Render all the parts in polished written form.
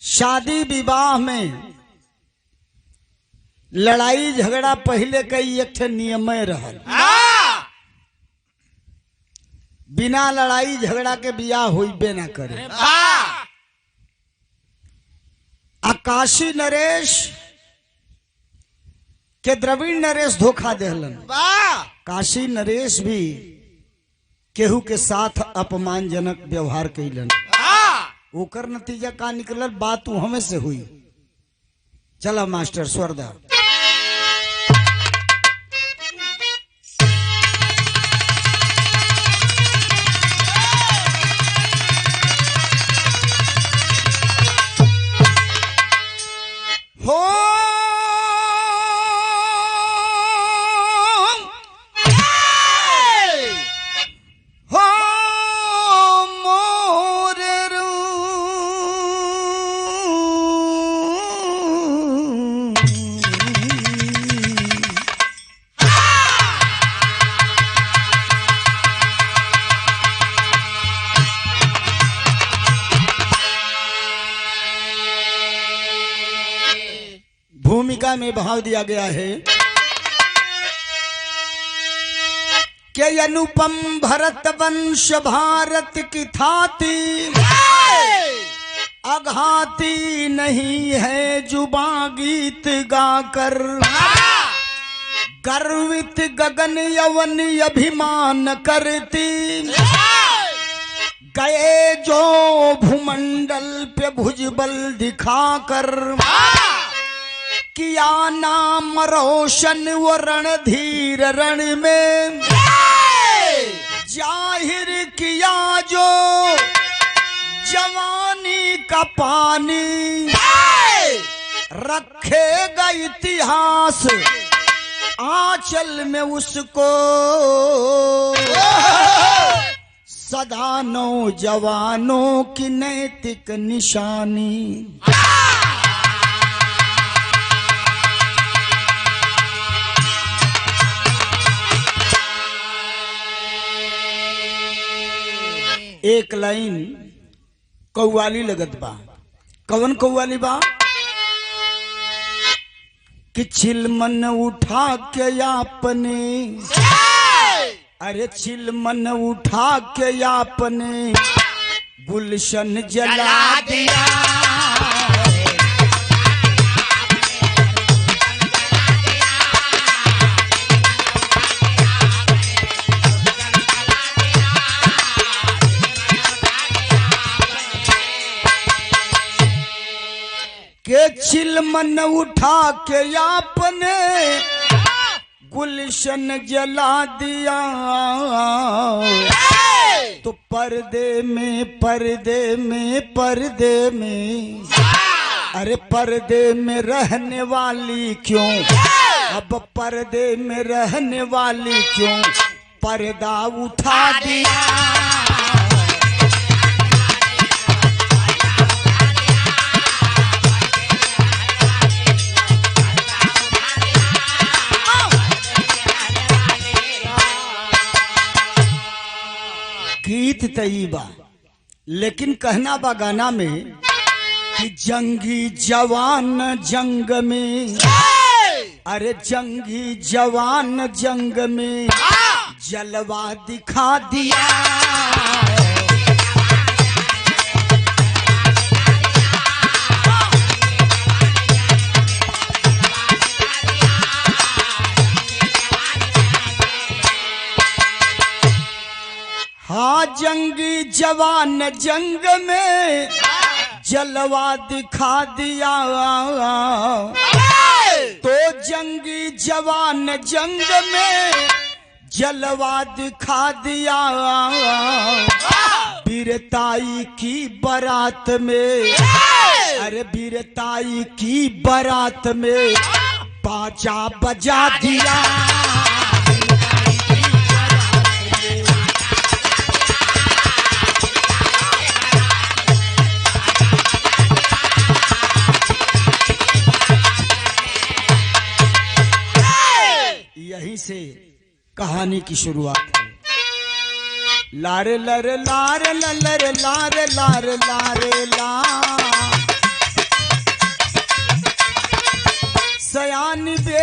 शादी विवाह में लड़ाई झगड़ा पहले कई एक नियम रहल। बिना लड़ाई झगड़ा के बियाह होइबे ना करे। काशी नरेश के द्रविड़ नरेश धोखा देहलन। काशी नरेश भी केहू के साथ अपमानजनक व्यवहार कैलन। ओकर नतीजा का निकलल, बात हमें से हुई। चला मास्टर स्वर्दा। हो भूमिका में भाव दिया गया है कि अनुपम भरत वंश भारत की थाती अघाती नहीं है जुबा गीत गाकर गर्वित गगन यवन अभिमान करती गए जो भूमंडल पे भुजबल दिखाकर किया नाम रोशन वो रणधीर रण में जाहिर किया जो जवानी का पानी रखेगा इतिहास आंचल में उसको सदा नौजवानों की नैतिक निशानी। एक लाइन कव्वाली लगत बा। कवन कव्वाली बा कि चिलमन उठा के आपने, अरे चिलमन उठा के आपने गुलशन जला दिया। के चिलमन उठा के आपने गुलशन जला दिया। तो पर्दे में अरे पर्दे में रहने वाली क्यों, अब पर्दे में रहने वाली क्यों पर्दा उठा दिया। गीत तईबा लेकिन कहना बा गाना में कि जंगी जवान जंग में, अरे जंगी जवान जंग में जलवा दिखा दिया। हाँ जंगी जवान जंग में जलवा दिखा दिया। तो जंगी जवान जंग में जलवा दिखा दिया। वीरताई की बारात में, अरे वीरताई की बारात में बाजा बजा दिया। यहीं से कहानी की शुरुआत है। लारे लरे लारे लरे लारे लारे लारे ला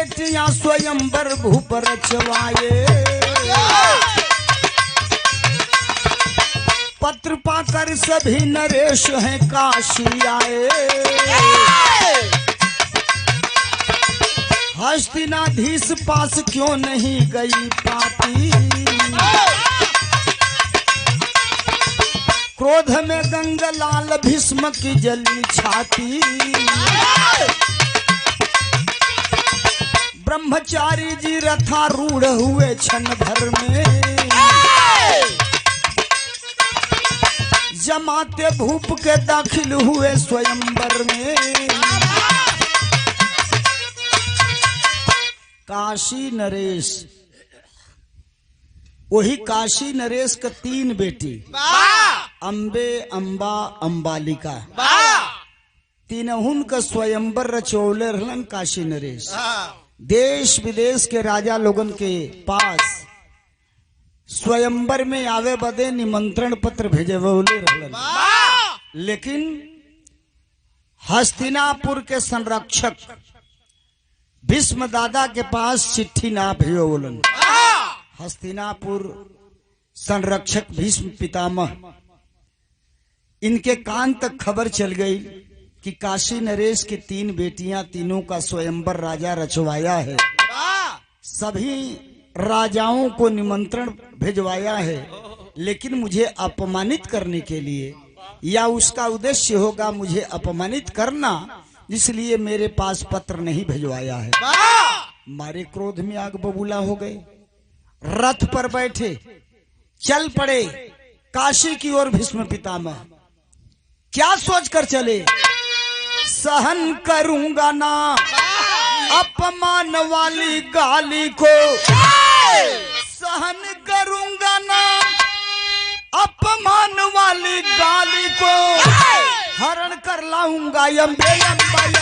बेटियां स्वयंवर भूप रचवाए। पत्र पाकर सभी नरेश हैं काशी आए। हस्तिनाधीश पास क्यों नहीं गई पाती, क्रोध में गंगलाल भीष्म की जली छाती। ब्रह्मचारी जी रथारूढ़ हुए क्षण भर में, जमाते भूप के दाखिल हुए स्वयंवर में। काशी नरेश, वही काशी नरेश का 3 बेटी, अंबे, अंबा, अंबालिका, तीनहुन का स्वयंवर रचौले रहलन काशी नरेश। देश विदेश के राजा लोगन के पास स्वयंवर में आवे बदे निमंत्रण पत्र भेजवले रहलन, लेकिन हस्तिनापुर के संरक्षक भीष्म दादा के पास चिट्ठी ना भेजवलन। हस्तिनापुर संरक्षक भीष्म पितामह, इनके कान तक खबर चल गई कि काशी नरेश की 3 बेटियां, तीनों का स्वयंवर राजा रचवाया है। सभी राजाओं को निमंत्रण भिजवाया है, लेकिन मुझे अपमानित करने के लिए, या उसका उद्देश्य होगा मुझे अपमानित करना, इसलिए मेरे पास पत्र नहीं भिजवाया है। मारे क्रोध में आग बबूला हो गए, रथ पर बैठे चल पड़े काशी की ओर। भीष्म पितामह क्या सोचकर चले, सहन करूंगा ना अपमान वाली गाली को, सहन करूंगा ना अपमान वाली गाली को, हरण कर लाऊंगा अम्बे अम्बा अम्बाली को।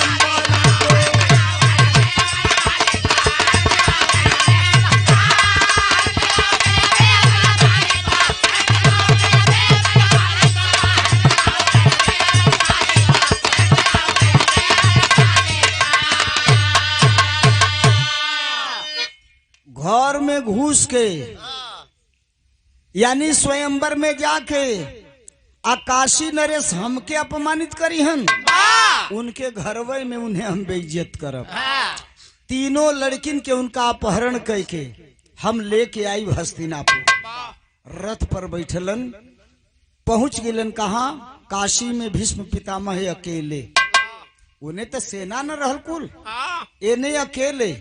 घर में घुस के, यानी स्वयंवर में जाके आकाशी नरेश हमके अपमानित करी हन, उनके घरवे में उन्हें हम बेइज्जत करब। तीनों लड़किन के उनका अपहरण करके हम लेके आई हस्तिनापुर। रथ पर बैठलन, पहुंच गिलन कहा, काशी में भीष्म पितामह अकेले। उन्हें तो सेना न रहल कुल, इन्हें अकेले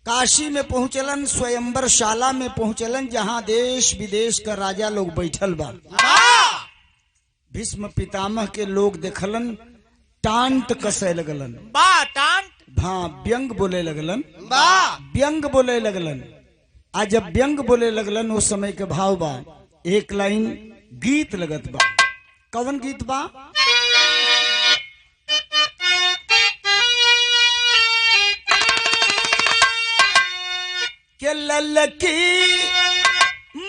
काशी में पहुंचलन, स्वयंवर शाला में पहुंचलन, जहां देश विदेश का राजा लोग बैठल बा। भीष्म पितामह के लोग देखलन, टांट कसे लगलन, हाँ व्यंग बोले लगलन, व्यंग बोले लगलन। आज जब व्यंग बोले लगलन, उस समय के भाव बा, एक लाइन गीत लगत बा। कौन गीत बा? के ललकी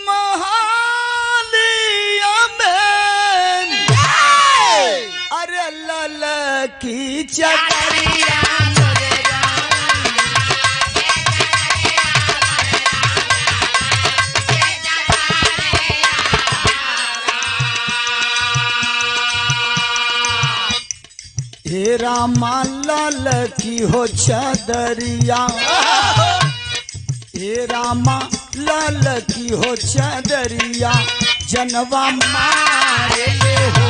महालिया में, अरे ललकी चकरिया हे रामा ललकी हो चदरिया, हे रामा लाल की हो चदरिया, जनवा मारे हो।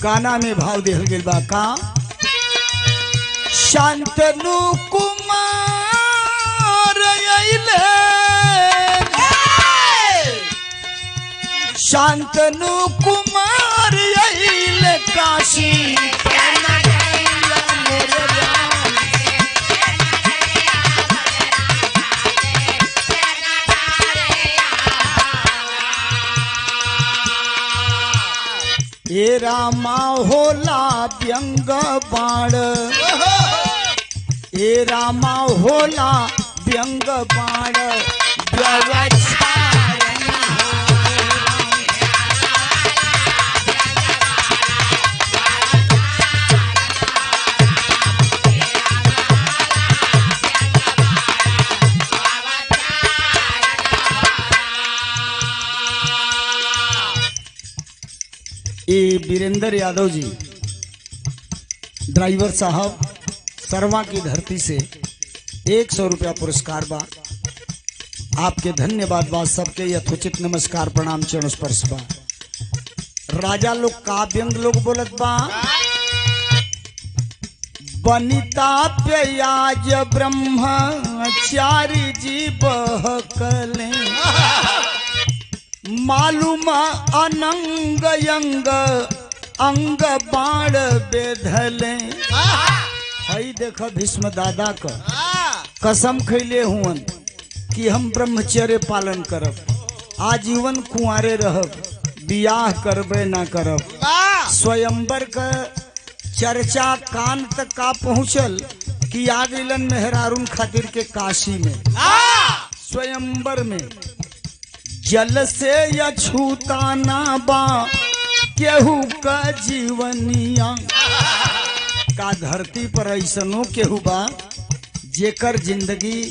गाना में भाव दिहल गेल बा का, शांतनु कुमार अइले, शांतनु कुमार अइले काशी हे रामा होला व्यंग बाण, ए रामा होला व्यंग बाण व्यवचारण ये वीरेंद्र यादव जी ड्राइवर साहब सरवा की धरती से 100 रुपया पुरस्कार बा। आपके धन्यवाद बा। सबके यथोचित नमस्कार प्रणाम चरण स्पर्श बा। राजा लोग काव्यंग लोग बोलत बा बनिता प्याज ब्रह्मचारी जी बहकले मालूम अनंग यंग अंग बाण बेधले। हई देख भीष्म दादा का कसम खैले हुवन कि हम ब्रह्मचर्य पालन करब, आजीवन कुंवारे रहब, बियाह करबे ना करब। स्वयंवर का चर्चा कान तक का पहुंचल कि आ गइलन मेहरारून खातिर के काशी में स्वयंवर में। जल से या छूता ना बा केहू का जीवनिया का धरती पर ऐसनो केहू बा जेकर जिंदगी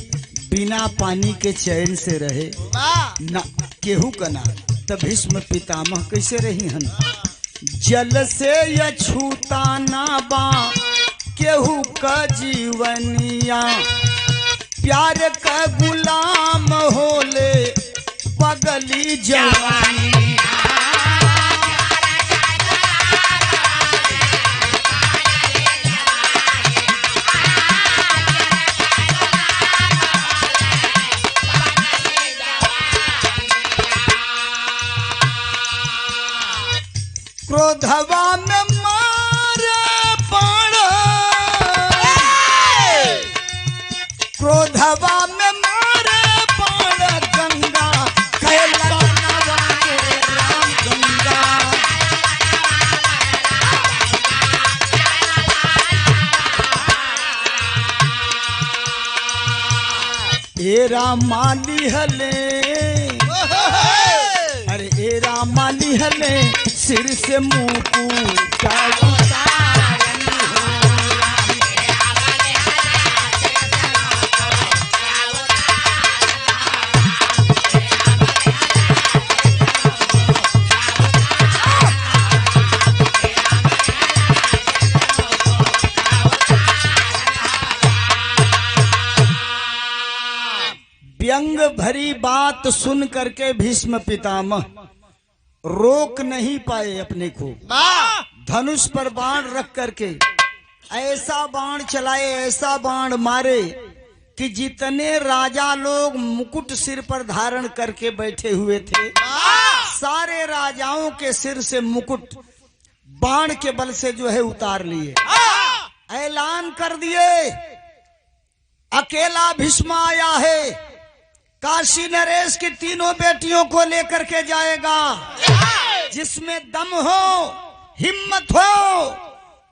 बिना पानी के चैन से रहे ना केहू का ना। तब भीष्म पितामह कैसे रही हन। जल से या छूता ना बा केहू का जीवनिया प्यार का गुलाम होले पगली जवानी। क्रोधवा में मारे बाण क्रोधवा में मारे बाण गंगा कैला नवाने राम गंगा। ए रामाली हले अरे ए रामाली हले सिर से मुकुट उतारन हो। व्यंग भरी बात सुन करके भीष्म पितामह रोक नहीं पाए अपने को। धनुष पर बाण रख करके ऐसा बाण चलाए, ऐसा बाण मारे कि जितने राजा लोग मुकुट सिर पर धारण करके बैठे हुए थे सारे राजाओं के सिर से मुकुट बाण के बल से जो है उतार लिए। ऐलान कर दिए अकेला भीष्म आया है, काशी नरेश की तीनों बेटियों को लेकर के जाएगा। जिसमें दम हो हिम्मत हो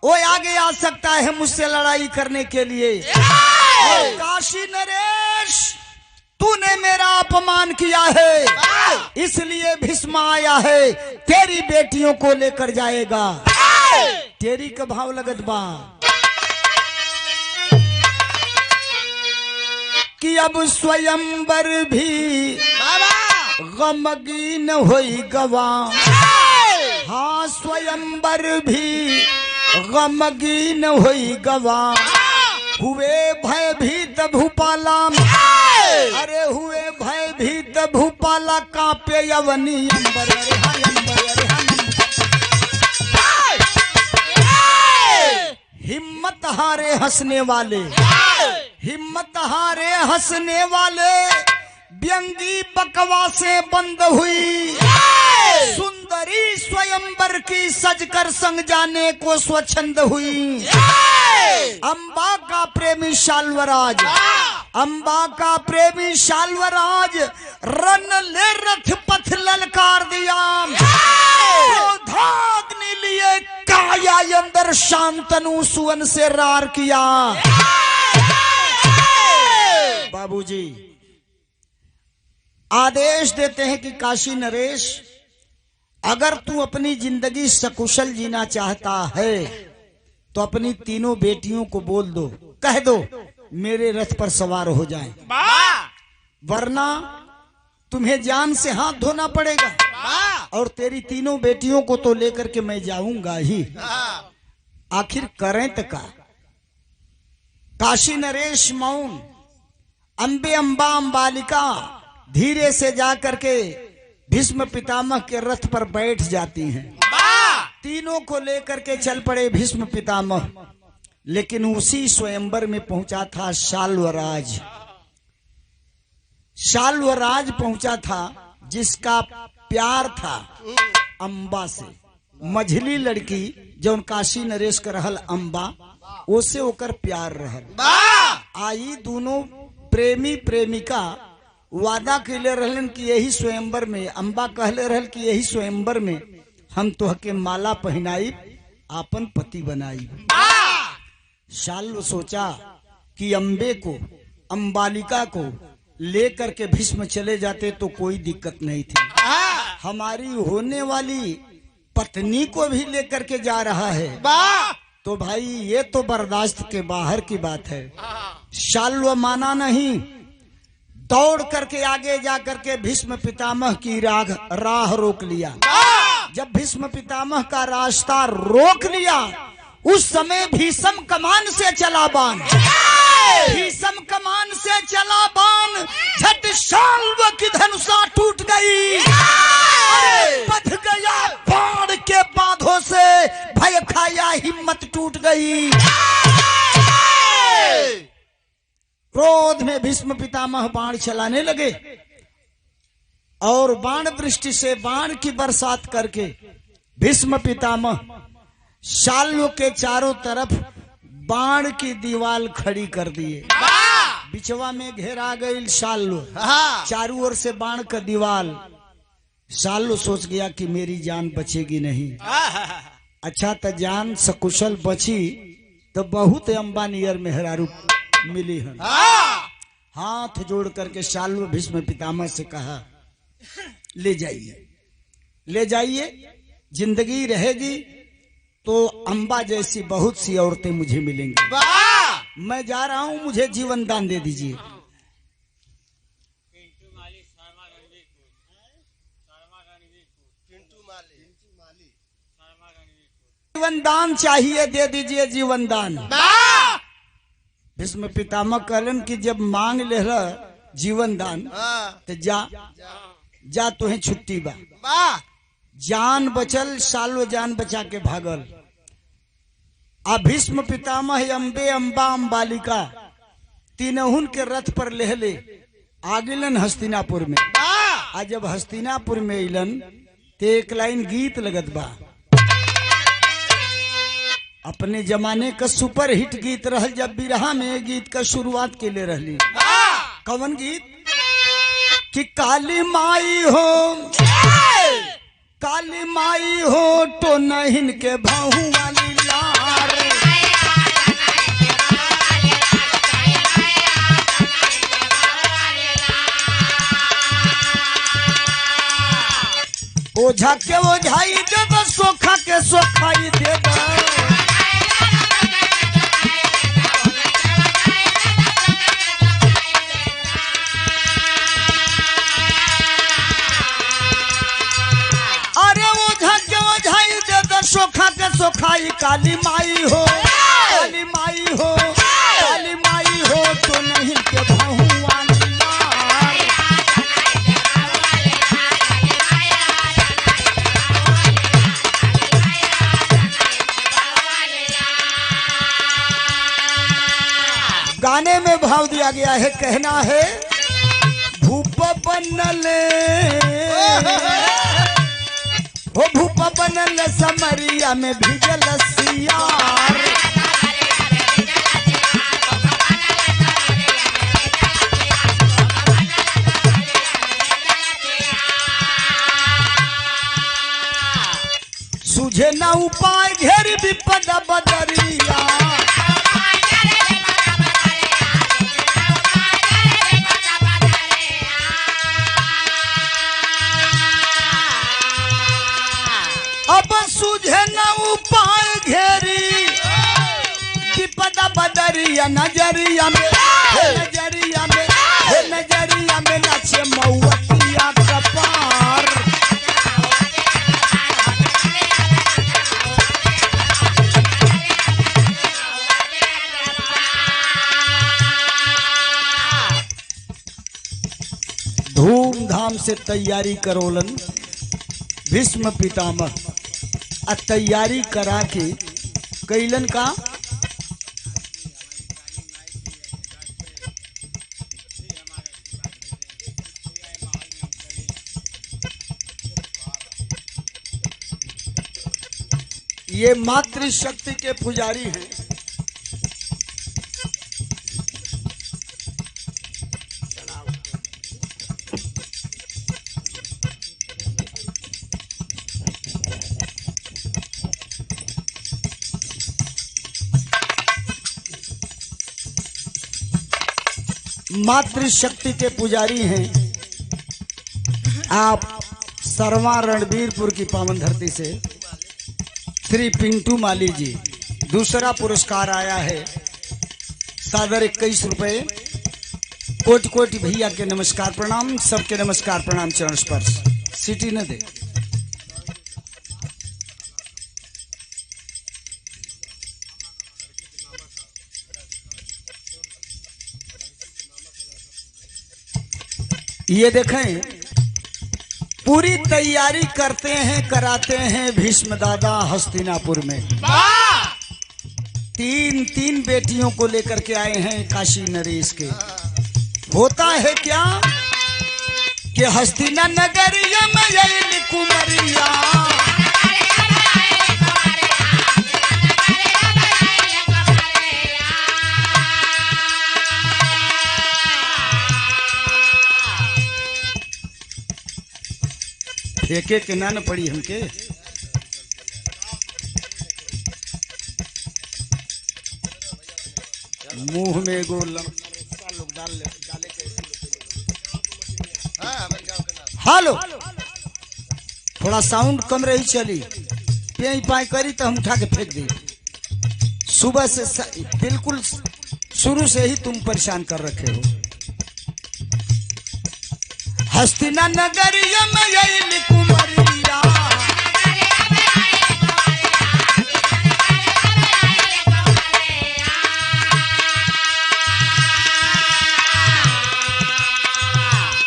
वो आगे आ सकता है मुझसे लड़ाई करने के लिए। काशी नरेश तूने मेरा अपमान किया है इसलिए भीष्म आया है, तेरी बेटियों को लेकर जाएगा। तेरी का भाव लगत बा कि अब स्वयंवर भी गमगीन होई गवा। हाँ स्वयंवर भी गमगीन होई गवा। हुए भयभीत भूपाला अरे हुए भयभीत भूपाला कांपे यवनी अंबर। अरे हाँ अंबर, अरे हाँ हिम्मत हारे हंसने वाले, हिम्मत हारे हंसने वाले व्यंगी बकवासें बंद हुई। सुंदरी स्वयंवर की सजकर संग जाने को स्वच्छंद हुई। अंबा का प्रेमी शाल्वराज, अंबा का प्रेमी शाल्वराज रन ले रथ पथ ललकार दिया। क्रोधाग्नि लिए काया अंदर शांतनु सुवन से रार किया। बाबूजी आदेश देते हैं कि काशी नरेश, अगर तू अपनी जिंदगी सकुशल जीना चाहता है तो अपनी तीनों बेटियों को बोल दो, कह दो मेरे रथ पर सवार हो जाएं, वरना तुम्हें जान से हाथ धोना पड़ेगा और तेरी तीनों बेटियों को तो लेकर के मैं जाऊंगा ही। आखिर करें तो का। काशी नरेश मौन, अंबे अंबा अंबालिका धीरे से जाकर के भीष्म पितामह के रथ पर बैठ जाती हैं। तीनों को लेकर के चल पड़े भीष्म पितामह। लेकिन उसी स्वयंवर में पहुंचा था शाल्वराज। शाल्वराज पहुंचा था जिसका प्यार था अंबा से। मझली लड़की जो काशी नरेश का रहल अंबा, उसे होकर प्यार रहल। आई दोनों प्रेमी प्रेमिका वादा कैले रहलन कि यही स्वयंवर में, अंबा कहले रहल कि यही स्वयंवर में हम तोहके माला पहनाई, आपन पति बनाई। शाल्व सोचा कि अंबे को, अंबालिका को लेकर के भीष्म चले जाते तो कोई दिक्कत नहीं थी। हमारी होने वाली पत्नी को भी लेकर के जा रहा है तो भाई ये तो बर्दाश्त के बाहर की बात है। शाल्व माना नहीं, दौड़ करके आगे जा करके भीष्म पितामह की राह रोक लिया। जब भीष्म पितामह का रास्ता रोक लिया उस समय भीष्म कमान से चला बाण, भीष्म कमान से चला बाण, झट शाल्व की धनुषा टूट गई, बध गया बाण के बांधों से, भय खाया हिम्मत टूट गई। क्रोध में भीष्म पितामह बाण चलाने लगे और बाण वृष्टि से बाण की बरसात करके भीष्म पितामह शाल्व के चारों तरफ बाण की दीवार खड़ी कर दिए। बिचवा में घेरा गई शाल्व, चारों ओर से बाण का दीवार। शाल्व सोच गया कि मेरी जान बचेगी नहीं। अच्छा तो जान सकुशल बची तो बहुत अंबा नियर मेहरारू मिली है। हाथ जोड़ करके शाल्व भीष्म पितामह से कहा, ले जाइए, ले जाइए, जिंदगी रहेगी तो अंबा जैसी बहुत सी औरतें मुझे मिलेंगी। मैं जा रहा हूं, मुझे जीवन दान दे दीजिए। जीवन दान चाहिए, दे दीजिए जीवन दान। भीष्म पितामह कहलन कि जब मांग ले जीवन दान तो जा तुहे छुट्टी बा। जान बचल, शाल्व जान बचा के भागल। आ भीष्म पितामह अंबे अंबा अंबालिका तीनहुन के रथ पर लेहले आगिलन हस्तिनापुर में। आ जब हस्तिनापुर में अलन तो एक लाइन गीत लगत बा, अपने जमाने का सुपर हिट गीत रहल। जब बिरहा में गीत का शुरुआत के ले रहली, कवन गीत कि काली माई हो, काली माई हो तो नहिन के भाहू वाली लार, ओझा के ओझाई दे दो, सोखा के सोखाई दे दो। सोखा के सोखाई काली माई हो, काली माई हो, काली माई हो तो नहीं के भाहू वाली लार। गाने में भाव दिया गया है, कहना है भूप बनले हो, भूप बनल समरिया में भिजल सियार। सुझे न उपाय घेर विपद बदरिया, नजरिया नजरिया में नजरिया में नजरिया में नाचे मऊतिया कपार। धूमधाम से तैयारी करोलन भीष्म पितामह। तैयारी करा के कैलन का ये मातृशक्ति के पुजारी हैं। मातृशक्ति के पुजारी हैं आप। सरवा रणबीरपुर की पावन धरती से श्री पिंटू माली जी। दूसरा पुरस्कार आया है सादर 21 रुपए। कोटि कोटि भैया के नमस्कार प्रणाम, सबके नमस्कार प्रणाम, चरण स्पर्श। सिटी न दे। ये देखें पूरी तैयारी करते हैं कराते हैं भीष्म दादा हस्तिनापुर में। तीन बेटियों को लेकर के आए हैं काशी नरेश के। होता है क्या कि हस्तिना नगरिया में यही कुमरिया फेंके के ना न पड़ी हमके। मुंह में एगो लोग डाले हेलो थोड़ा साउंड कम रही चली। पे पाई करी तो हम उठा के फेंक दी। सुबह से बिल्कुल शुरू से ही तुम परेशान कर रखे हो। हस्तिना नगरिया में यही कुमरिया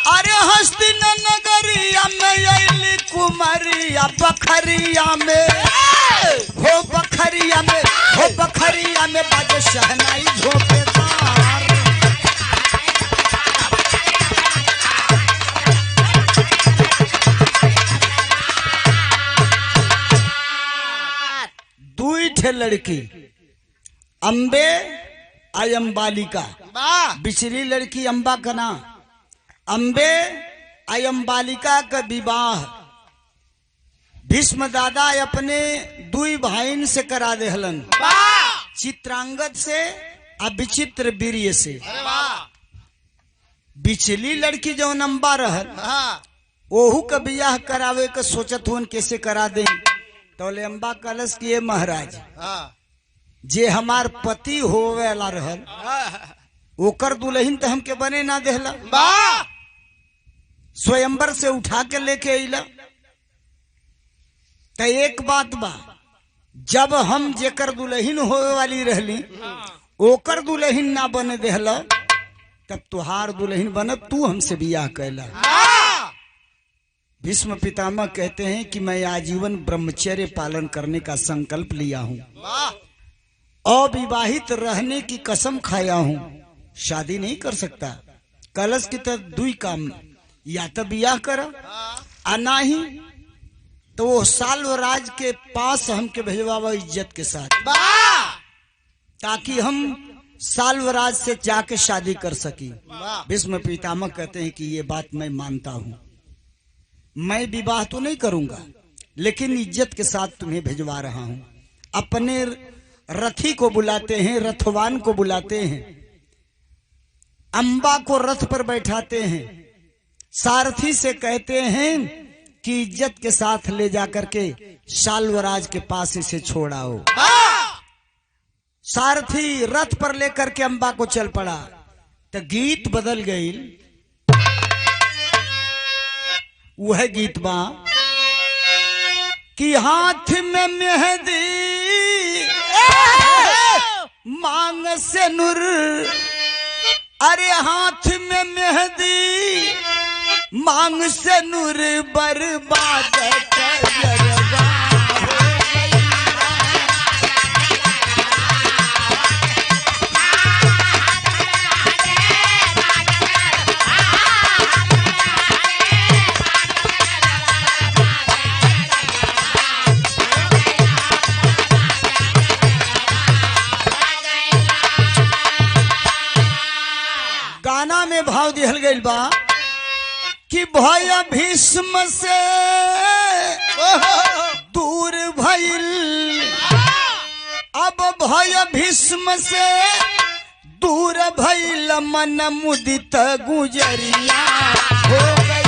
अरे हस्तिना नगरिया में यही कुमरिया बखरिया में हो बखरिया में हो बखरिया में बाजे शहनाई झोंकेदार। लड़की अम्बे आयम बालिका। बिचली लड़की अम्बा का ना अम्बे आयम बालिका का विवाह भीष्म दादा अपने दुई भाईन से करा देहलन। चित्रांगद से और विचित्र वीर्य से। बिचली लड़की जो अम्बा रहल ओहू का बियाह करावे का सोचत हुन कैसे करा दे। तो अम्बा कलश किए महाराज जे हमार पति होवे वाला रहल ओकर दुल्हन तो हमके बने ना देहला। स्वयंवर से उठा के लेके अइला। तो एक बात बा जब हम जेकर दुल्हन होवे वाली रहली ओकर दुल्हन ना बने देहला तब तुहार दुल्हन बनब तू हमसे बियाह कैला। भीष्म पितामह कहते हैं कि मैं आजीवन ब्रह्मचर्य पालन करने का संकल्प लिया हूँ। अविवाहित रहने की कसम खाया हूँ। शादी नहीं कर सकता। कलश की तरह दुई काम या तो बियाह करा और ना ही तो वो साल्वराज के पास हमके भेजवावा इज्जत के साथ ताकि हम साल्वराज से जाके शादी कर सकी। भीष्म पितामह कहते हैं कि ये बात मैं मानता हूँ। मैं विवाह तो नहीं करूंगा लेकिन इज्जत के साथ तुम्हें भिजवा रहा हूं। अपने रथी को बुलाते हैं, रथवान को बुलाते हैं, अम्बा को रथ पर बैठाते हैं, सारथी से कहते हैं कि इज्जत के साथ ले जाकर के साल्वराज के पास इसे छोड़ाओ। सारथी रथ पर लेकर के अम्बा को चल पड़ा। तो गीत बदल गई। वह गीत बा कि हाथ में मेहंदी मांग से नूर, अरे हाथ में मेहंदी मांग से नूर बर्बाद तजर्बा। गाना में भाव दिहल गइल बा कि भय भीष्म से दूर भइल, अब भय भीष्म से दूर भइल मन मुदित गुजरिया हो गई।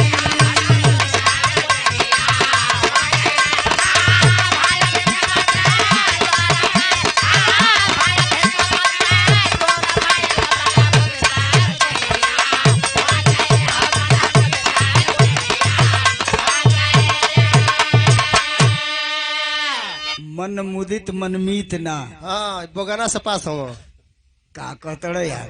मन मुदित मनमीत ना। हाँ बोगाना से पास हो का कहतड़ यार।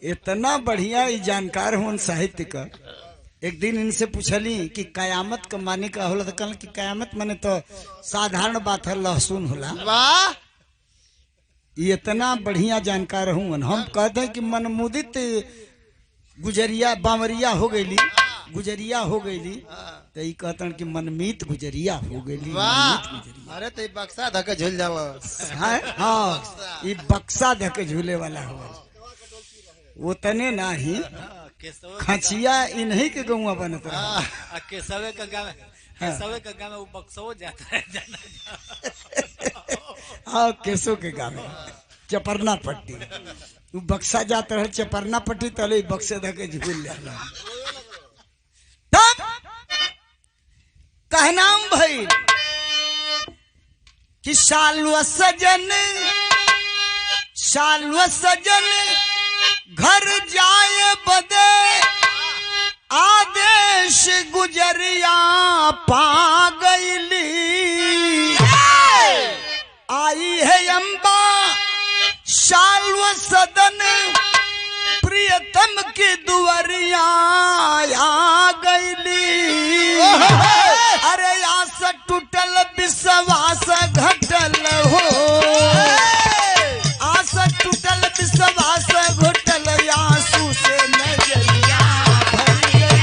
इतना बढ़िया ई जानकार होन साहित्य का। एक दिन इनसे पूछली कि कयामत का माने का होला, तो कहल कि कयामत माने तो साधारण बात है, लहसुन होला। वाह इतना बढ़िया जानकार हूँ। हम कहते हैं कि मन मुदित गुजरिया बावरिया हो गई, गुजरिया हो गई, तो ये कहते कि मनमीत गुजरिया हो गई। वाह अरे तो बक्सा धके झूल जावा। हाँ ये बक्सा धके झूले वाला हो। वो तने ना ही खचिया इन्हीं के गौवा बनत रहा। केसवे का गाँव, केसवे का गाँव में वो बक्सो जाता है। हाँ केसो के गाँव में चपरना पट्टी वो बक्सा जाता है, चपरना पट्टी तले बक्से धके झूल जाना। तब कहनाम भाई कि सालवा सजन घर जाए बदे आदेश गुजरिया पा गईली। आई है अम्बा सालवा सदन प्रियतम की दुआरिया आ गईली। अरे आस टूटल विश्वास घटल हो, आस टूटल विश्वास घटल आंसू से नजरिया भर गई।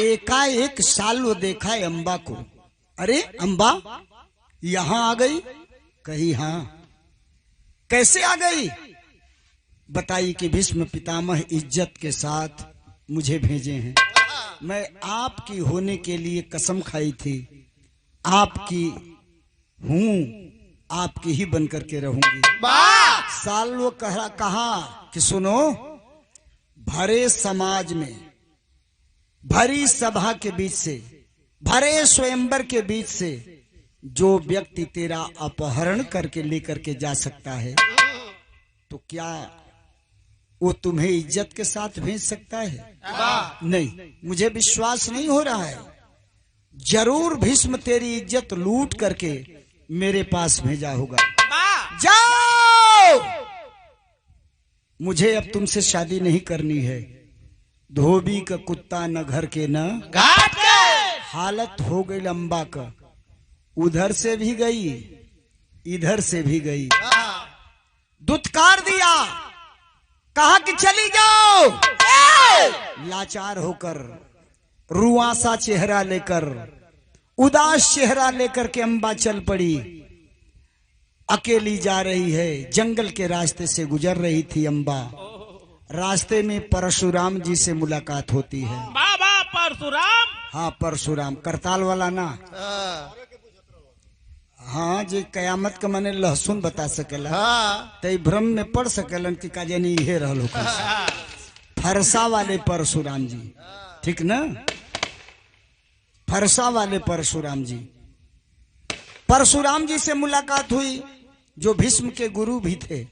एकाएक सालो देखा है अम्बा को। अरे अम्बा यहाँ आ गई? कही हाँ। कैसे आ गई? बताई कि भीष्म पितामह इज्जत के साथ मुझे भेजे हैं। मैं आपकी होने के लिए कसम खाई थी, आपकी हूँ, आपकी ही बन करके रहूंगी। सालो कहा कि सुनो, भरे समाज में, भरी सभा के बीच से, भरे स्वयंवर के बीच से जो व्यक्ति तेरा अपहरण करके लेकर के जा सकता है, तो क्या वो तुम्हें इज्जत के साथ भेज सकता है? नहीं, मुझे विश्वास नहीं हो रहा है। जरूर भीष्म तेरी इज्जत लूट करके मेरे पास भेजा होगा। जाओ, मुझे अब तुमसे शादी नहीं करनी है। धोबी का कुत्ता न घर के न घाट के। हालत हो गई अम्बा का, उधर से भी गई इधर से भी गई। दुत्कार दिया, कहा कि चली जाओ। लाचार होकर, रुआसा चेहरा लेकर, उदास चेहरा लेकर के अम्बा चल पड़ी। अकेली जा रही है, जंगल के रास्ते से गुजर रही थी अम्बा। रास्ते में परशुराम जी से मुलाकात होती है। बाबा परशुराम हाँ परशुराम करताल वाला ना। हाँ हाँ जी कयामत का मने लहसुन बता सकेला हाँ तई भ्रम में पड़ सकेलन कि का जानी इहे रहल हो फरसा वाले परशुराम जी, ठीक ना। फरसा वाले परशुराम जी, परशुराम जी से मुलाकात हुई जो भीष्म के गुरु भी थे।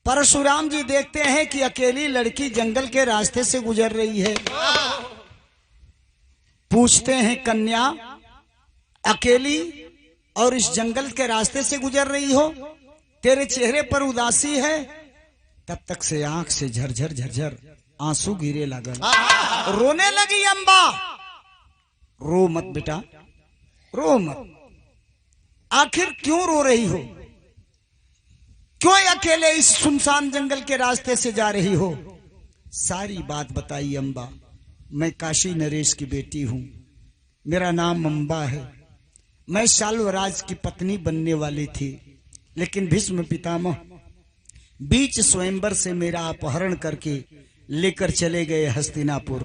परशुराम जी देखते हैं कि अकेली लड़की जंगल के रास्ते से गुजर रही है। पूछते हैं कन्या अकेली और इस जंगल के रास्ते से गुजर रही हो, तेरे चेहरे पर उदासी है। तब तक से आंख से झरझर झरझर आंसू गिरे लगल। रोने लगी अम्बा। रो मत बेटा, रो मत। आखिर क्यों रो रही हो? क्यों अकेले इस सुनसान जंगल के रास्ते से जा रही हो? सारी बात बताई अम्बा। मैं काशी नरेश की बेटी हूं, मेरा नाम अम्बा है। मैं शाल्वराज की पत्नी बनने वाली थी, लेकिन भीष्म पितामह बीच स्वयंवर से मेरा अपहरण करके लेकर चले गए हस्तिनापुर।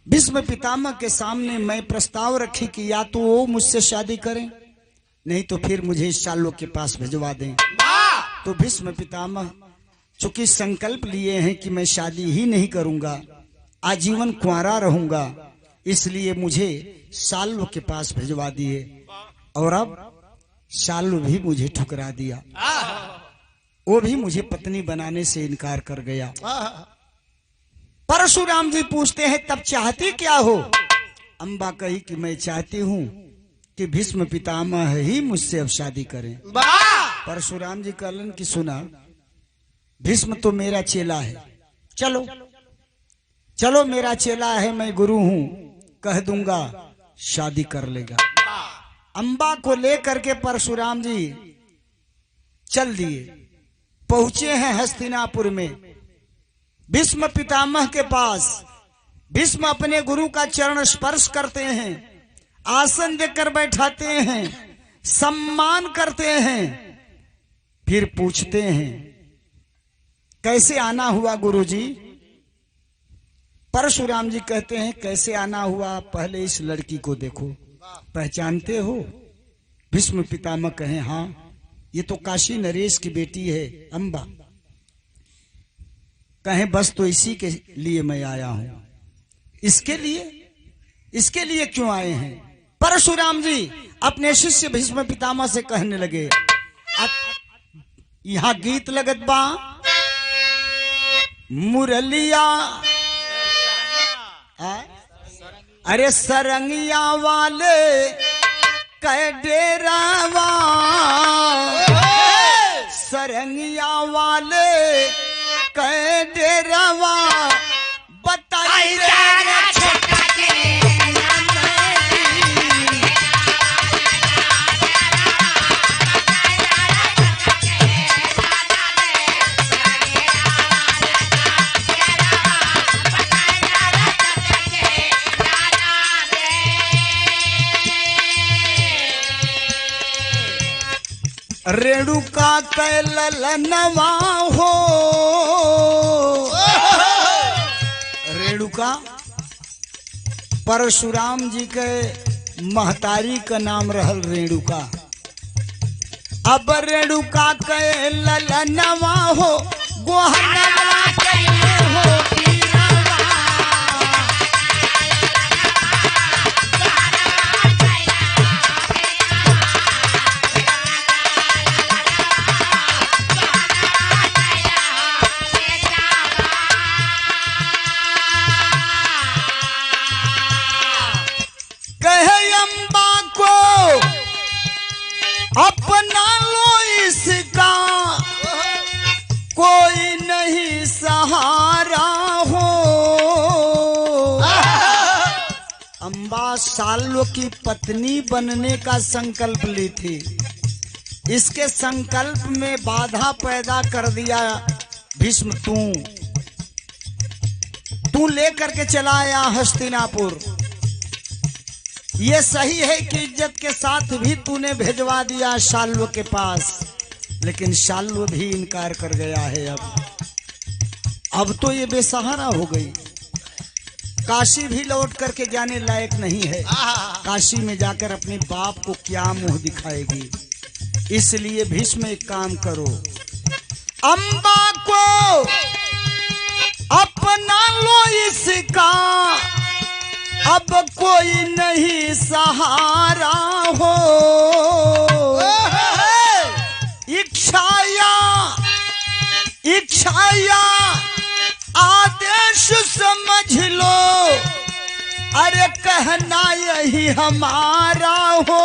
भीष्म पितामह के सामने मैं प्रस्ताव रखी कि या तो वो मुझसे शादी करें, नहीं तो फिर मुझे शाल्व के पास भिजवा दें। तो भीष्म पितामह चूंकि संकल्प लिए हैं कि मैं शादी ही नहीं करूंगा, आजीवन कुंवारा रहूंगा, इसलिए मुझे शाल्व के पास भिजवा दिए। और अब शाल्व भी मुझे ठुकरा दिया, वो भी मुझे पत्नी बनाने से इनकार कर गया। परशुराम जी पूछते हैं तब चाहती क्या हो? अम्बा कही कि मैं चाहती हूं कि भीष्म पितामह ही मुझसे अब शादी करें। परशुराम जी कहलन कि सुना, भीष्म तो मेरा चेला है, चलो चलो मेरा चेला है, मैं गुरु हूं, कह दूंगा शादी कर लेगा। अम्बा को लेकर के परशुराम जी चल दिए। पहुंचे हैं हस्तिनापुर में भीष्म पितामह के पास। भीष्म अपने गुरु का चरण स्पर्श करते हैं, आसन देकर बैठाते हैं, सम्मान करते हैं। फिर पूछते हैं कैसे आना हुआ गुरुजी? परशुराम जी कहते हैं कैसे आना हुआ, पहले इस लड़की को देखो, पहचानते हो? भीष्म पितामह कहें हाँ, ये तो काशी नरेश की बेटी है अम्बा। कहें बस तो इसी के लिए मैं आया हूं। इसके लिए क्यों आए हैं? परशुराम जी अपने शिष्य भीष्म पितामह से कहने लगे, यहां गीत लगत बा, मुरलिया अरे सरंगिया वाले कै डेरावा, सरंगिया वाले कै डेरावा बताई रेणुका कैलनवा हो। रेणुका परशुराम जी के महतारी का नाम रहल रेणुका। अब रेणुका कैलनवा हो, गोहनवा कैले हो पीरवा। अपना लो इसका कोई नहीं सहारा हो। अम्बा शाल्व की पत्नी बनने का संकल्प ली थी, इसके संकल्प में बाधा पैदा कर दिया भीष्म। तू लेकर के चला आया हस्तिनापुर। ये सही है कि इज्जत के साथ भी तूने भेजवा दिया शाल्व के पास, लेकिन शाल्व भी इनकार कर गया है। अब तो ये बेसहारा हो गई। काशी भी लौट करके जाने लायक नहीं है। काशी में जाकर अपने बाप को क्या मुंह दिखाएगी। इसलिए भीष्म एक काम करो, अम्बा को अपना लो, इसका अब कोई नहीं सहारा हो। इच्छाया आदेश समझ लो, अरे कहना यही हमारा हो।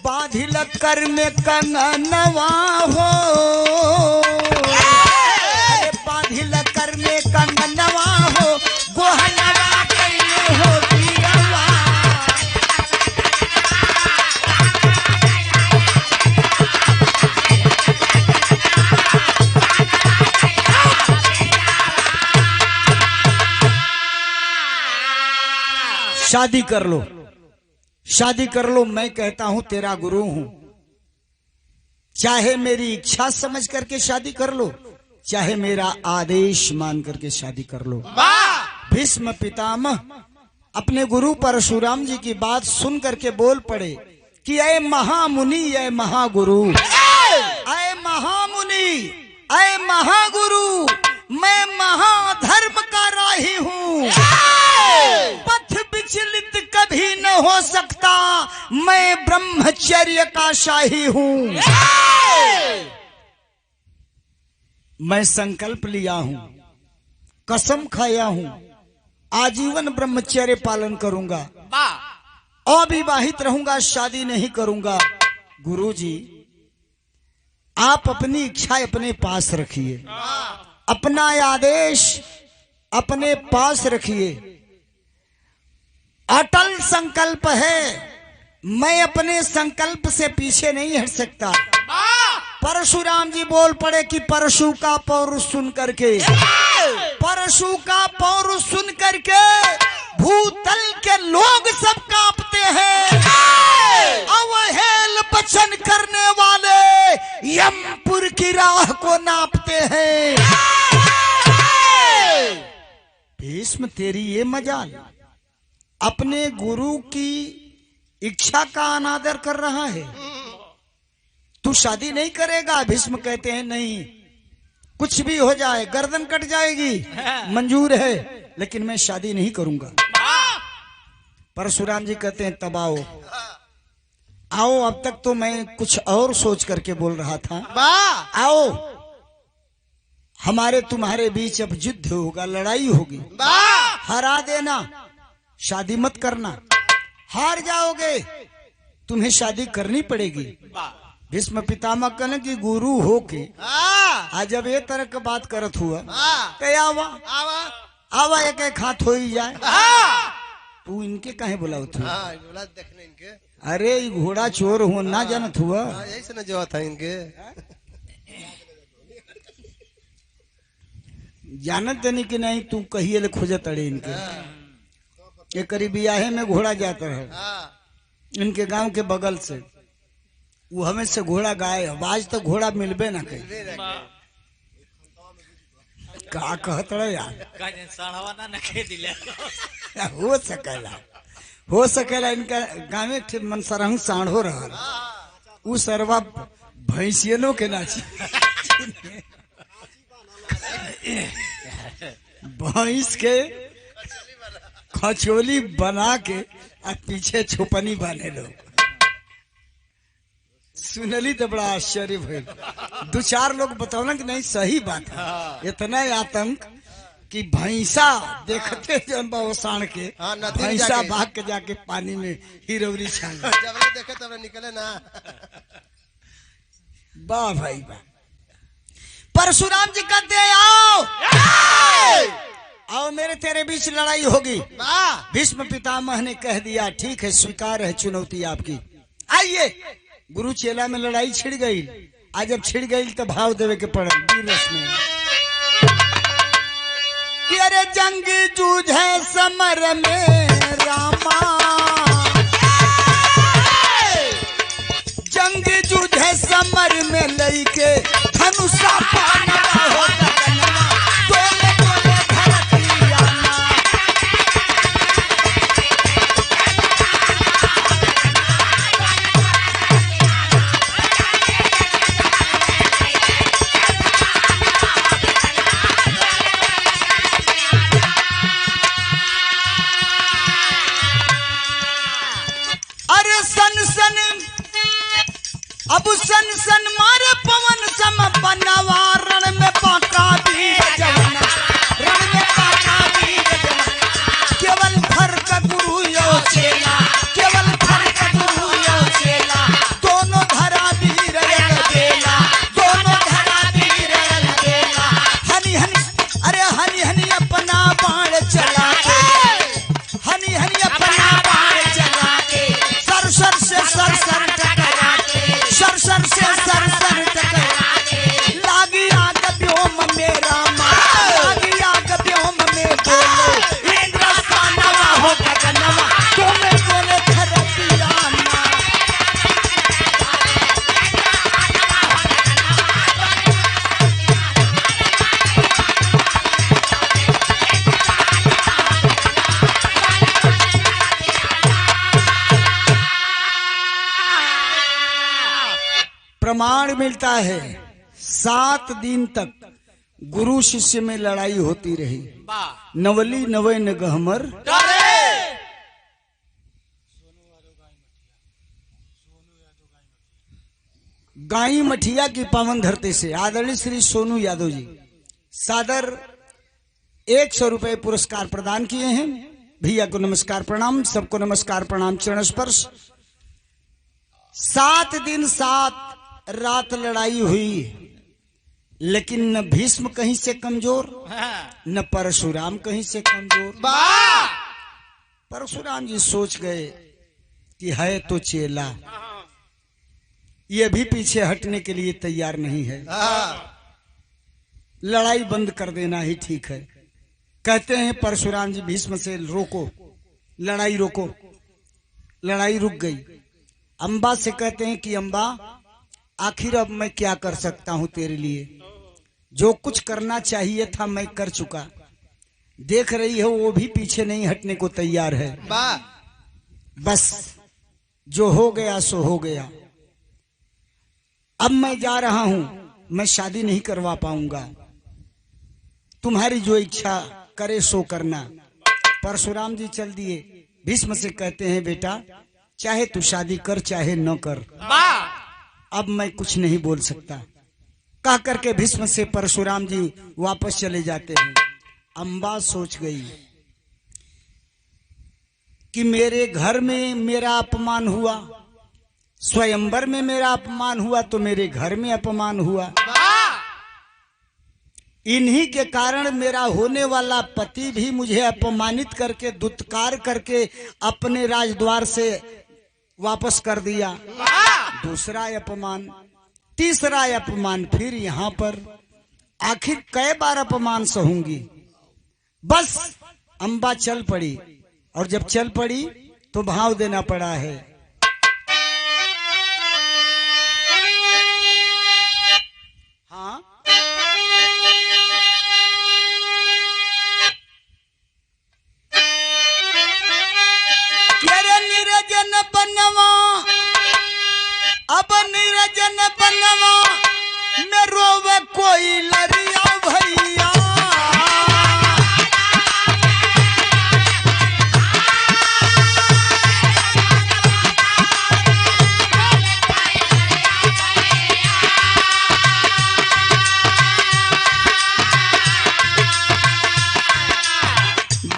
बाधिल कर में कंगनवा हो, अरे बाधिल कर में कंगनवा हो, गोहनवा के हो दियवा। शादी कर लो, शादी कर लो। मैं कहता हूं तेरा गुरु हूं, चाहे मेरी इच्छा समझ करके शादी कर लो, चाहे मेरा आदेश मान करके शादी कर लो। भीष्म पितामह अपने गुरु परशुराम जी की बात सुन करके बोल पड़े कि ऐ महामुनि, ऐ महागुरु, ऐ महामुनि, ऐ महागुरु, मैं महाधर्म का राही हूं। पथ विचलित कभी न हो सकता, मैं ब्रह्मचर्य का शाही हूं। मैं संकल्प लिया हूं, कसम खाया हूं, आजीवन ब्रह्मचर्य पालन करूंगा, अविवाहित रहूंगा, शादी नहीं करूंगा। गुरुजी, आप अपनी इच्छा अपने पास रखिए, अपना आदेश अपने पास रखिए। अटल संकल्प है, मैं अपने संकल्प से पीछे नहीं हट सकता। परशुराम जी बोल पड़े कि परशु का पौरुष सुन करके, परशु का पौरुष सुन करके भूतल के लोग सब कांपते हैं। अवहेल वचन करने वाले यमपुर की राह को नापते हैं। भीष्म, तेरी ये मजाल, अपने गुरु की इच्छा का अनादर कर रहा है। तू शादी नहीं करेगा? भीष्म कहते हैं नहीं, कुछ भी हो जाए, गर्दन कट जाएगी, मंजूर है, लेकिन मैं शादी नहीं करूंगा। परशुराम जी कहते हैं तब आओ, आओ, अब तक तो मैं कुछ और सोच करके बोल रहा था। आओ, हमारे तुम्हारे बीच अब युद्ध होगा, लड़ाई होगी, हरा देना, शादी मत करना। हार जाओगे, तुम्हें शादी करनी पड़ेगी। भीष्म पितामह कहने कि गुरु हो के आज जब ये तरह की बात करत हुआ तो आवा एक एक हाथ हो ही जाए। तू इनके कहे बुलाओ तू? देखने इनके, अरे घोड़ा चोर हो ना जानत हुआ? यही से न जो था इनके, जानत देनी कि नहीं? तू कहिए ले खोजत अड़े इनके। ये करीब बियाहे में घोड़ा जाता है इनके गांव के बगल से, वो हमें से घोड़ा गायब, आज तक घोड़ा मिलबे ना कहीं। का कहत रहे यार, हो सकेला, हो सकेला इनका गाँव में मनसरहू साढ़ हो रहा, वो सरवा भैंसियनों के नाची भैंस के खचोली बना के और पीछे छुपनी बांधे लोग। सुनली तो बड़ा आश्चर्य भइल। दो चार लोग बतौलन कि नहीं सही बात है। इतना आतंक कि भैंसा देखते जन बाण के भैंसा भाग के जाके पानी में हिरौरी छान जब देखे तब निकले ना। वाह भाई वाह। परशुराम जी कहते हैं आओ आओ, मेरे तेरे बीच लड़ाई होगी। भीष्म पितामह ने कह दिया ठीक है, स्वीकार है चुनौती आपकी, आइए। गुरु चेला में लड़ाई छिड़ गई। आज जब छिड़ गई तो भाव देवे के पड़े वीर रस में कि अरे जंग जूझे समर में रामा, जंग जूझे समर में लई के धनुषा पाना हो, डोले डोले बनवा रण में बाका वीर जवान, रण में बाका वीर जवान। केवल फर्क गुरु यो चेला, केवल फर्क गुरु यो चेला। दोनों धरा वीर एक बेला, दोनों धरा वीर एक बेला। हनी हनी अरे हनी हनी अपना बाण चला के, हनी हनी अपना बाण चला के, सर सर से सर सर टकरा के, सर सर से सर सर टकरा के। लागी आग व्योम में रामा, लागी आग व्योम में बोलो। इंद्र सानवा हो गगनवा, तुम्हें बोले धरतियाना। प्रमाण मिलता है 7 दिन तक गुरु शिष्य में लड़ाई होती रही। वाह नवली नवे न गहमर, गाई मठिया की पावन धरती से आदरणीय श्री सोनू यादव जी सादर 100 रुपए पुरस्कार प्रदान किए हैं। भैया को नमस्कार प्रणाम, सबको नमस्कार प्रणाम, चरण स्पर्श। 7 दिन 7 रात लड़ाई हुई, लेकिन न भीष्म कहीं से कमजोर, न परशुराम कहीं से कमजोर। परशुराम जी सोच गए कि है तो चेला, ये भी पीछे हटने के लिए तैयार नहीं है, लड़ाई बंद कर देना ही ठीक है। कहते हैं परशुराम जी भीष्म से रोको, लड़ाई रोको। लड़ाई रुक गई। अंबा से कहते हैं कि अंबा आखिर अब मैं क्या कर सकता हूं तेरे लिए, जो कुछ करना चाहिए था मैं कर चुका। देख रही है वो भी पीछे नहीं हटने को तैयार है। बस जो हो गया सो हो गया, अब मैं जा रहा हूं, मैं शादी नहीं करवा पाऊंगा, तुम्हारी जो इच्छा करे सो करना। परशुराम जी चल दिए। भीष्म से कहते हैं बेटा चाहे तू शादी कर चाहे न कर, अब मैं कुछ नहीं बोल सकता। कह करके भीष्म से परशुराम जी वापस चले जाते हैं। अंबा सोच गई कि मेरे घर में मेरा अपमान हुआ, स्वयंवर में मेरा अपमान हुआ, तो मेरे घर में अपमान हुआ। इन्हीं के कारण मेरा होने वाला पति भी मुझे अपमानित करके दुत्कार करके अपने राजद्वार से वापस कर दिया। दूसरा अपमान, तीसरा अपमान, फिर यहाँ पर आखिर कई बार अपमान सहूंगी। बस अंबा चल पड़ी, और जब चल पड़ी तो भाव देना पड़ा है। हाँ निरजन बनवा, अब निरजन बनवा में रोवे कोई लरिया भैया।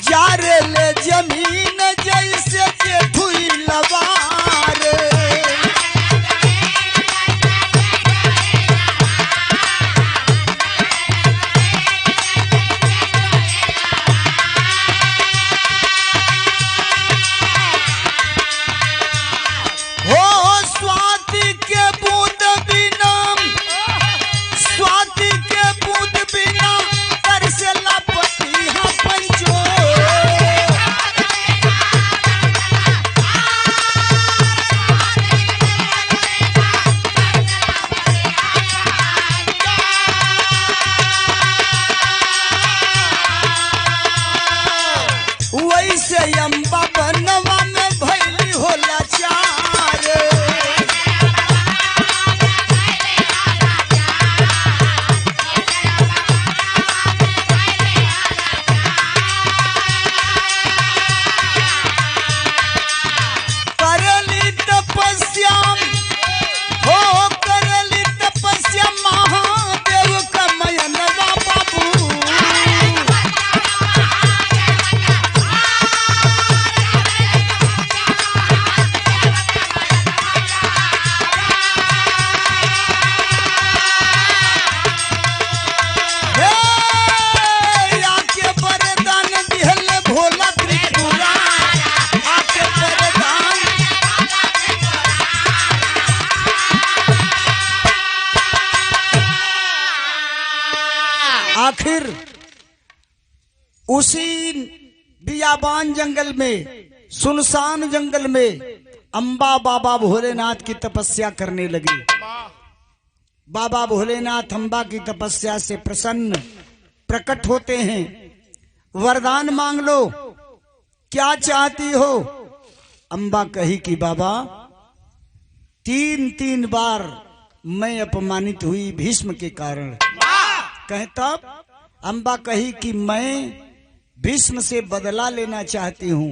जारे ले जमीन जैसे जेठुई लवार, हो स्वाति के बूंद बिना, स्वाति के बूंद बिना तरसेला पतिया पंचो। वैसे अंबा बनवा में भैली होला चार, करली तपस्या हो, करली तपस्या महादेव उसी बियाबान जंगल में, सुनसान जंगल में अंबा बाबा भोलेनाथ की तपस्या करने लगी। बाबा भोलेनाथ अंबा की तपस्या से प्रसन्न प्रकट होते हैं। वरदान मांग लो, क्या चाहती हो? अंबा कही कि बाबा 3 बार मैं अपमानित हुई भीष्म के कारण। कहे तब अंबा कही कि मैं भीष्म से बदला लेना चाहती हूं,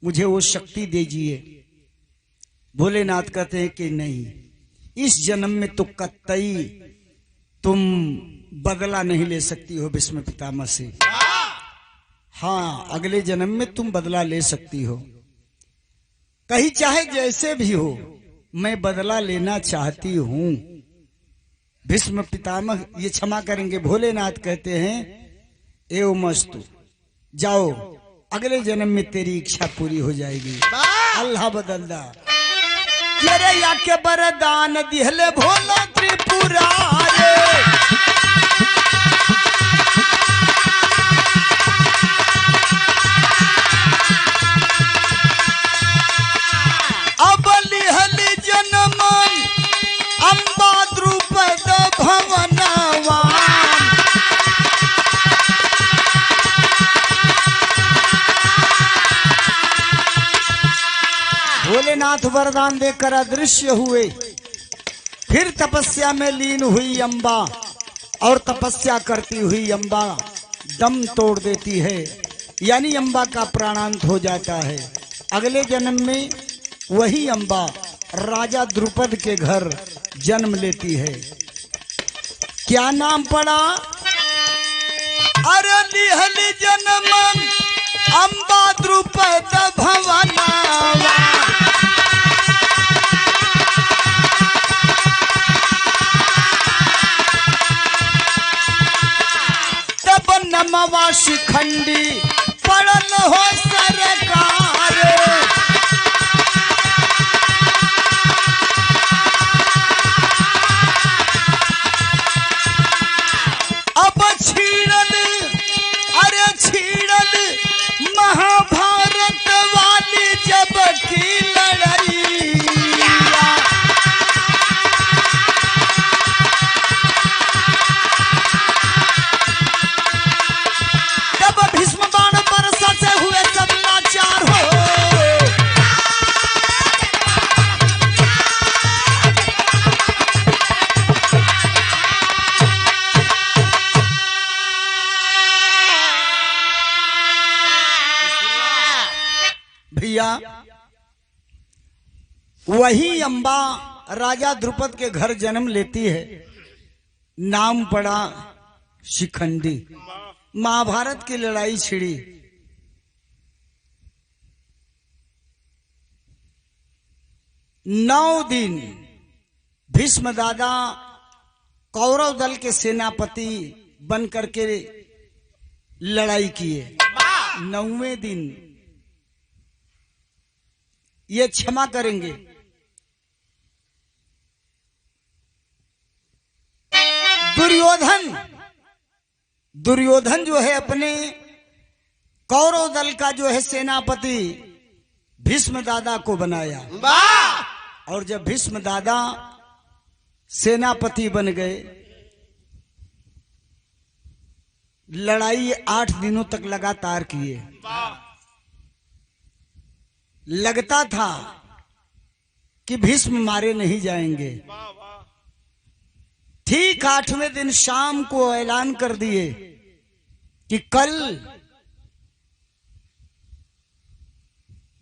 मुझे वो शक्ति दीजिए। भोलेनाथ कहते हैं कि नहीं, इस जन्म में तो कतई तुम बदला नहीं ले सकती हो भीष्म पितामह से। हाँ, अगले जन्म में तुम बदला ले सकती हो। कहीं चाहे जैसे भी हो, मैं बदला लेना चाहती हूं। भीष्म पितामह ये क्षमा करेंगे। भोलेनाथ कहते हैं एवं मस्तु, जाओ, अगले जन्म में तेरी इच्छा पूरी हो जाएगी। अल्लाह बदलदा तेरे या के वरदान दिहले भोला त्रिपुरारे। अब लिहल जन्म अंबा द्रुपद भवनवान। भोलेनाथ वरदान देकर अदृश्य हुए। फिर तपस्या में लीन हुई अंबा, और तपस्या करती हुई अंबा दम तोड़ देती है, यानी अंबा का प्राणांत हो जाता है। अगले जन्म में वही अंबा राजा द्रुपद के घर जन्म लेती है। क्या नाम पड़ा? अरे लिहल जन्म अंबा द्रुपद भवनवा। तब नमवा शिखंडी पड़ल हो सरकार। अब छीड़ल, अरे छीड़ल महाभारत वाली जब की लड़ाई। तब भीष्म बाण बरसा से हुए सब लाचार हो। भैया वही अंबा राजा द्रुपद के घर जन्म लेती है। नाम पड़ा शिखंडी। महाभारत की लड़ाई छिड़ी। नौ दिन भीष्म दादा कौरव दल के सेनापति बन करके लड़ाई किए। 9वें दिन ये क्षमा करेंगे। दुर्योधन जो है अपने कौरव दल का जो है सेनापति भीष्म दादा को बनाया। और जब भीष्म दादा सेनापति बन गए, लड़ाई 8 दिनों तक लगातार किए। लगता था कि भीष्म मारे नहीं जाएंगे। ठीक 8वें दिन शाम को ऐलान कर दिए कि कल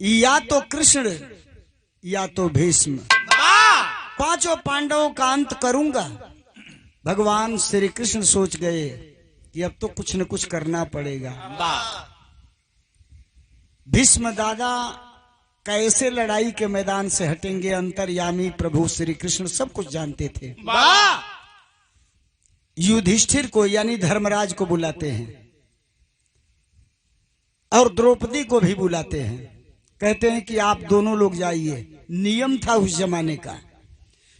या तो कृष्ण या तो भीष्म, 5 पांडवों का अंत करूंगा। भगवान श्री कृष्ण सोच गए कि अब तो कुछ न कुछ करना पड़ेगा। भीष्म दादा कैसे लड़ाई के मैदान से हटेंगे? अंतर्यामी प्रभु श्री कृष्ण सब कुछ जानते थे। युधिष्ठिर को यानी धर्मराज को बुलाते हैं और द्रौपदी को भी बुलाते हैं। कहते हैं कि आप दोनों लोग जाइए। नियम था उस जमाने का,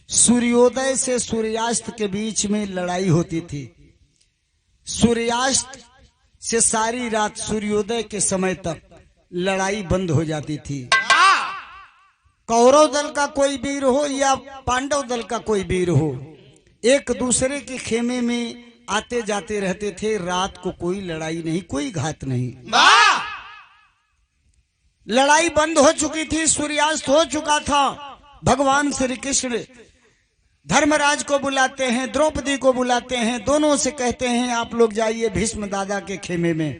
सूर्योदय से सूर्यास्त के बीच में लड़ाई होती थी। सूर्यास्त से सारी रात सूर्योदय के समय तक लड़ाई बंद हो जाती थी। कौरव दल का कोई वीर हो या पांडव दल का कोई वीर हो, एक दूसरे के खेमे में आते जाते रहते थे। रात को कोई लड़ाई नहीं, कोई घात नहीं। लड़ाई बंद हो चुकी थी, सूर्यास्त हो चुका था। भगवान श्री कृष्ण धर्मराज को बुलाते हैं, द्रौपदी को बुलाते हैं, दोनों से कहते हैं आप लोग जाइए भीष्म दादा के खेमे में।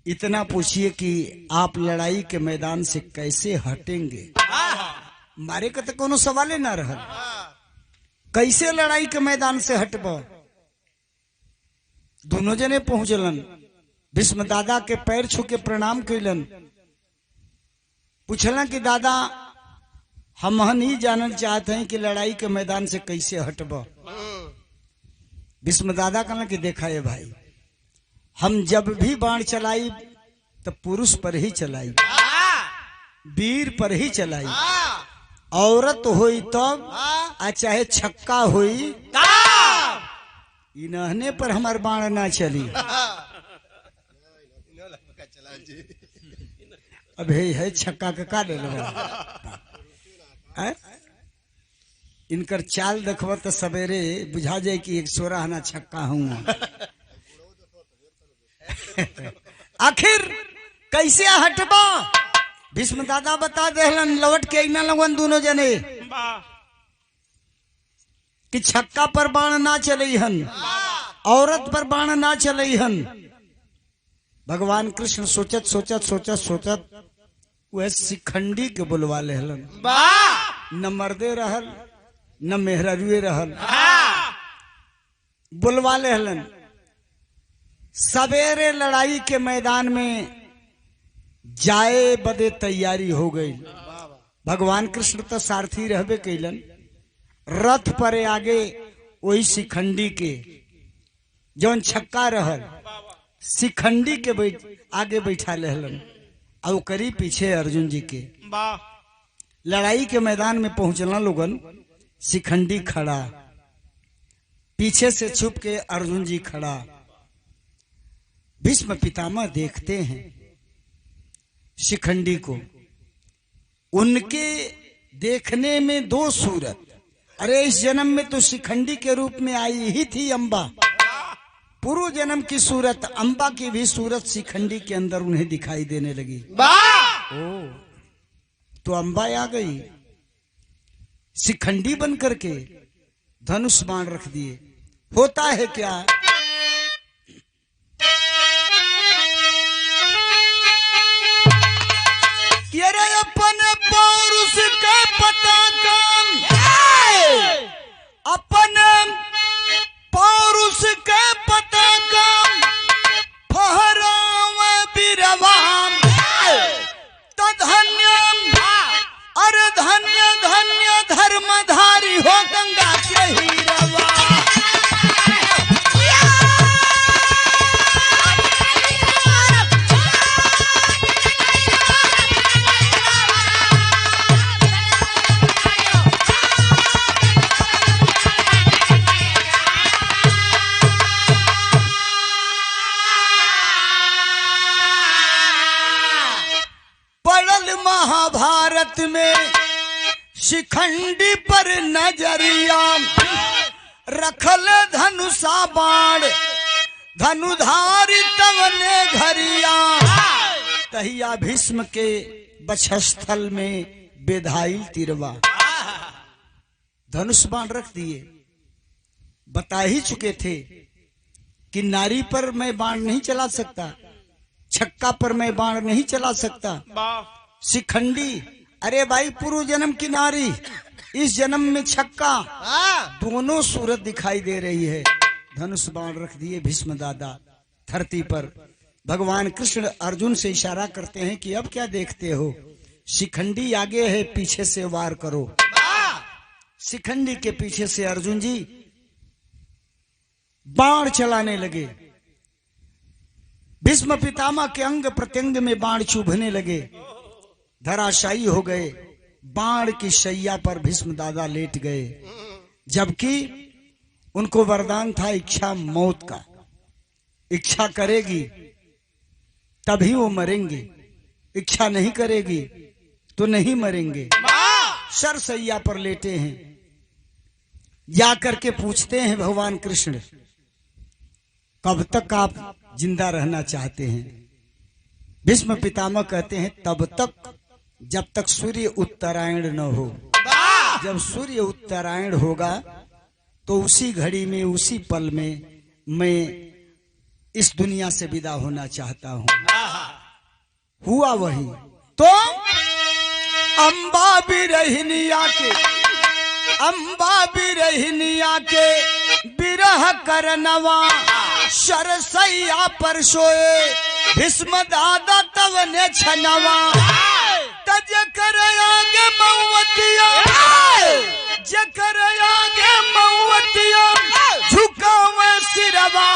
इतना पूछिए कि आप लड़ाई के मैदान से कैसे हटेंगे। मारे का तो कोनो सवाल ना रहा, कैसे लड़ाई के मैदान से हटब। दोनों जने पहुंचलन, भीष्म दादा के पैर छू के प्रणाम कैलन, पूछलन कि दादा हम नहीं जानना चाहते हैं कि लड़ाई के मैदान से कैसे हटब। भीष्म दादा कहना कि देखा है भाई, हम जब भी बाण चलाई तो पुरुष पर ही चलाई, वीर पर ही चलाई। औरत होई तब आ चाहे छक्का होई इन्हने पर हमार बाण ना चली। अब है छक्का के का ले इनकर चाल देखब तो सवेरे बुझा जाए कि एक सोराहना छक्का हूँ। आखिर कैसे हटबा भीष्म दादा बता देहलन, लौट के इना लगन दोनों जने कि छक्का पर बाण ना चले हन, औरत पर बाण ना चले हन। भगवान कृष्ण सोचत सोचत सोचत सोचत वह शिखंडी के बुलवा लेहलन। न मर्दे रहल न मेहरुए रहल, बुलवा लेहलन। सवेरे लड़ाई के मैदान में जाए बदे तैयारी हो गई। भगवान कृष्ण तो सारथी रहबे कैलन, रथ पर आगे वही शिखंडी के जौन छक्का रहल शिखंडी के आगे बैठा लेहलन और करी पीछे अर्जुन जी के। लड़ाई के मैदान में पहुंचना लोगन, शिखंडी खड़ा, पीछे से छुप के अर्जुन जी खड़ा। भीष्म पितामह देखते हैं शिखंडी को, उनके देखने में दो सूरत। अरे इस जन्म में तो शिखंडी के रूप में आई ही थी अम्बा, पूर्व जन्म की सूरत अम्बा की भी सूरत शिखंडी के अंदर उन्हें दिखाई देने लगी। ओ तो अम्बा आ गई, शिखंडी बन करके धनुष बाण रख दिए। होता है क्या, अरे अपन पौरुष का पता काम, अपन पौरुष का पता काम फहराव बिरवाम तो धन्य, अरे धन्य धन्य धर्मधारी हो गंगा के हीरवा। महाभारत में शिखंडी पर नजरिया रखल धनुषा बाण, धनुधारी तवने घरिया। तहिया भीष्म के बक्षस्थल में बेधाइल तिरवा, धनुष बाण रख दिए। बता ही चुके थे कि नारी पर मैं बाण नहीं चला सकता, छक्का पर मैं बाण नहीं चला सकता। शिखंडी, अरे भाई पूर्व जन्म की नारी, इस जन्म में छक्का, दोनों सूरत दिखाई दे रही है। धनुष बाण रख दिए भीष्म दादा धरती पर। भगवान कृष्ण अर्जुन से इशारा करते हैं कि अब क्या देखते हो, शिखंडी आगे है, पीछे से वार करो। शिखंडी के पीछे से अर्जुन जी बाण चलाने लगे। भीष्म पितामह के अंग प्रत्यंग में बाण चुभने लगे, धराशायी हो गए। बाण की शैया पर भीष्म दादा लेट गए, जबकि उनको वरदान था इच्छा मौत का। इच्छा करेगी तभी वो मरेंगे, इच्छा नहीं करेगी तो नहीं मरेंगे। सरसैया पर लेटे हैं, जाकर के पूछते हैं भगवान कृष्ण कब तक आप जिंदा रहना चाहते हैं? भीष्म पितामह कहते हैं तब तक जब तक सूर्य उत्तरायण न हो। जब सूर्य उत्तरायण होगा तो उसी घड़ी में, उसी पल में मैं इस दुनिया से विदा होना चाहता हूं। हुआ वही तो अम्बा बिरहिनिया के बिरह करनवा सरसैया पर सोए भीष्म दादा तव ने छनवा तज कर आगे मऊवतिया जकर आगे मऊवतिया झुकावे सिरवा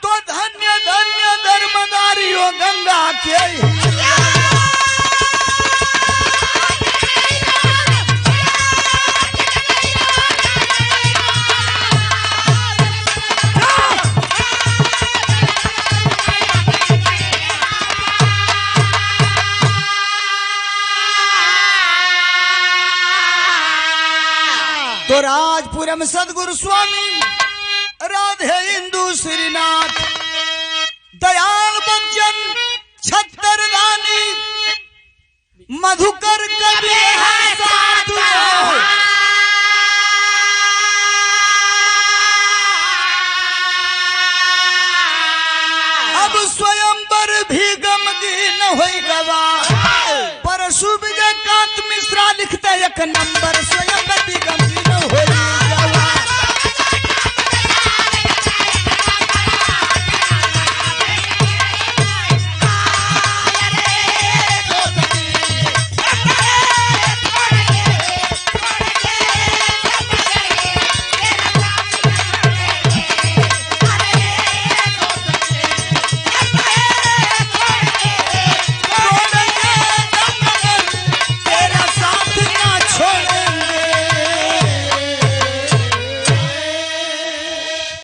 तो धन्य धन्य धर्मदारियो गंगा के। तो राजपुरम सदगुरु स्वामी राधे इंदु श्रीनाथ दयाल बच्चन छत्तरदानी मधुकर कवि साधु अब स्वयंवर भी गमगीन होई गवा पर सुविजय कांत मिश्रा लिखते एक नंबर।